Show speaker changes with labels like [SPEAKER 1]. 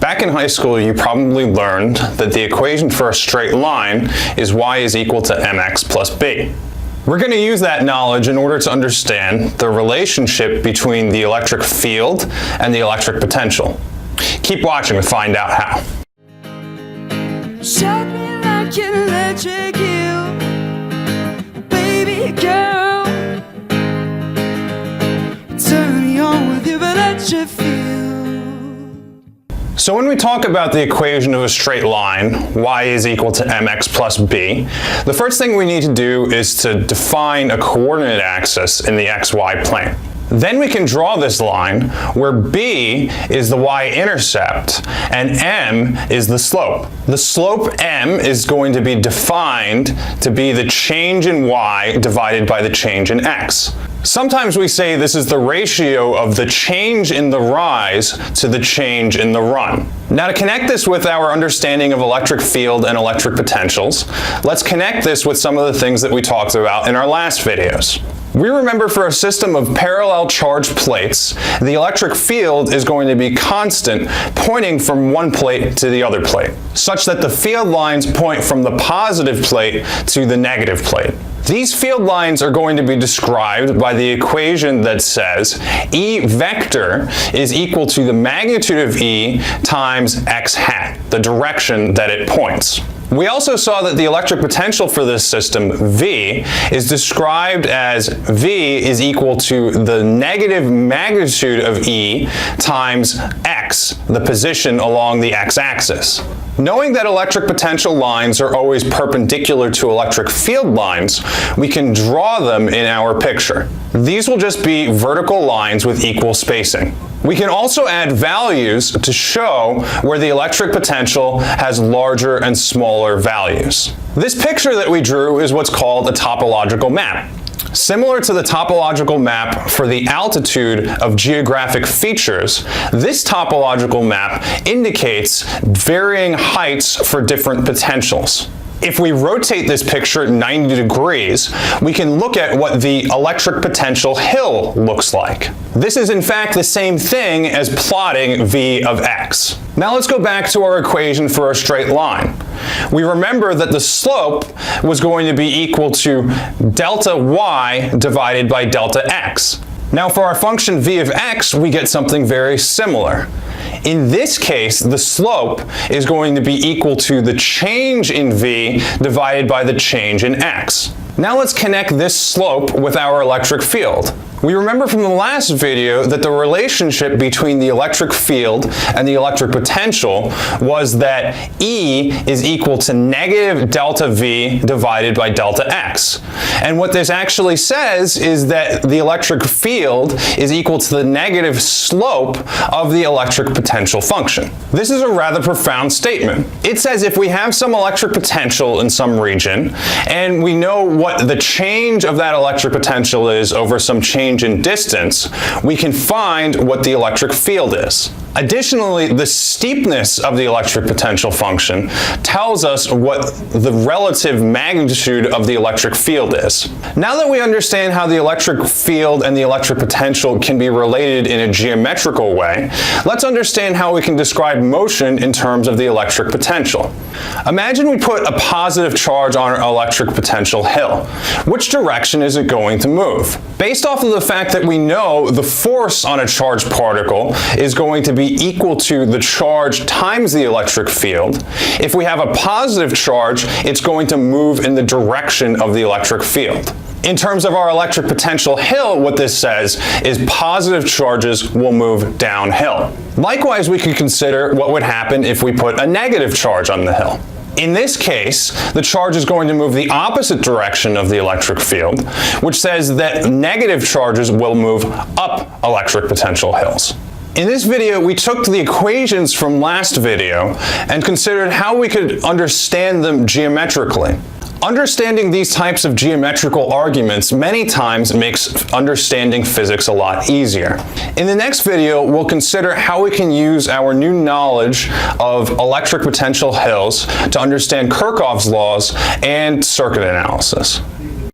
[SPEAKER 1] Back in high school, you probably learned that the equation for a straight line is y is equal to mx plus b. We're going to use that knowledge in order to understand the relationship between the electric field and the electric potential. Keep watching to find out how.
[SPEAKER 2] Shut me like an electric eel, baby girl. Turn me on with your electric field.
[SPEAKER 1] So when we talk about the equation of a straight line, y is equal to mx plus b, the first thing we need to do is to define a coordinate axis in the xy plane. Then we can draw this line where b is the y-intercept and m is the slope. The slope m is going to be defined to be the change in y divided by the change in x. Sometimes we say this is the ratio of the change in the rise to the change in the run. Now to connect this with our understanding of electric field and electric potentials, let's connect this with some of the things that we talked about in our last videos. We remember for a system of parallel charged plates, the electric field is going to be constant, pointing from one plate to the other plate, such that the field lines point from the positive plate to the negative plate. These field lines are going to be described by the equation that says E vector is equal to the magnitude of E times x hat, the direction that it points. We also saw that the electric potential for this system, V, is described as V is equal to the negative magnitude of E times x, the position along the x-axis. Knowing that electric potential lines are always perpendicular to electric field lines, we can draw them in our picture. These will just be vertical lines with equal spacing. We can also add values to show where the electric potential has larger and smaller values. This picture that we drew is what's called a topological map. Similar to the topological map for the altitude of geographic features, this topological map indicates varying heights for different potentials. If we rotate this picture 90 degrees, we can look at what the electric potential hill looks like. This is in fact the same thing as plotting V of x. Now let's go back to our equation for a straight line. We remember that the slope was going to be equal to delta y divided by delta x. Now for our function v of x, we get something very similar. In this case, the slope is going to be equal to the change in v divided by the change in x. Now let's connect this slope with our electric field. We remember from the last video that the relationship between the electric field and the electric potential was that E is equal to negative delta V divided by delta X. And what this actually says is that the electric field is equal to the negative slope of the electric potential function. This is a rather profound statement. It says if we have some electric potential in some region, and we know what the change of that electric potential is over some change in distance, we can find what the electric field is. Additionally, the steepness of the electric potential function tells us what the relative magnitude of the electric field is. Now that we understand how the electric field and the electric potential can be related in a geometrical way, let's understand how we can describe motion in terms of the electric potential. Imagine we put a positive charge on our electric potential hill. Which direction is it going to move? Based off of the fact that we know the force on a charged particle is going to be equal to the charge times the electric field, if we have a positive charge, it's going to move in the direction of the electric field. In terms of our electric potential hill, what this says is positive charges will move downhill. Likewise, we could consider what would happen if we put a negative charge on the hill. In this case, the charge is going to move the opposite direction of the electric field, which says that negative charges will move up electric potential hills. In this video, we took the equations from last video and considered how we could understand them geometrically. Understanding these types of geometrical arguments many times makes understanding physics a lot easier. In the next video, we'll consider how we can use our new knowledge of electric potential hills to understand Kirchhoff's laws and circuit analysis.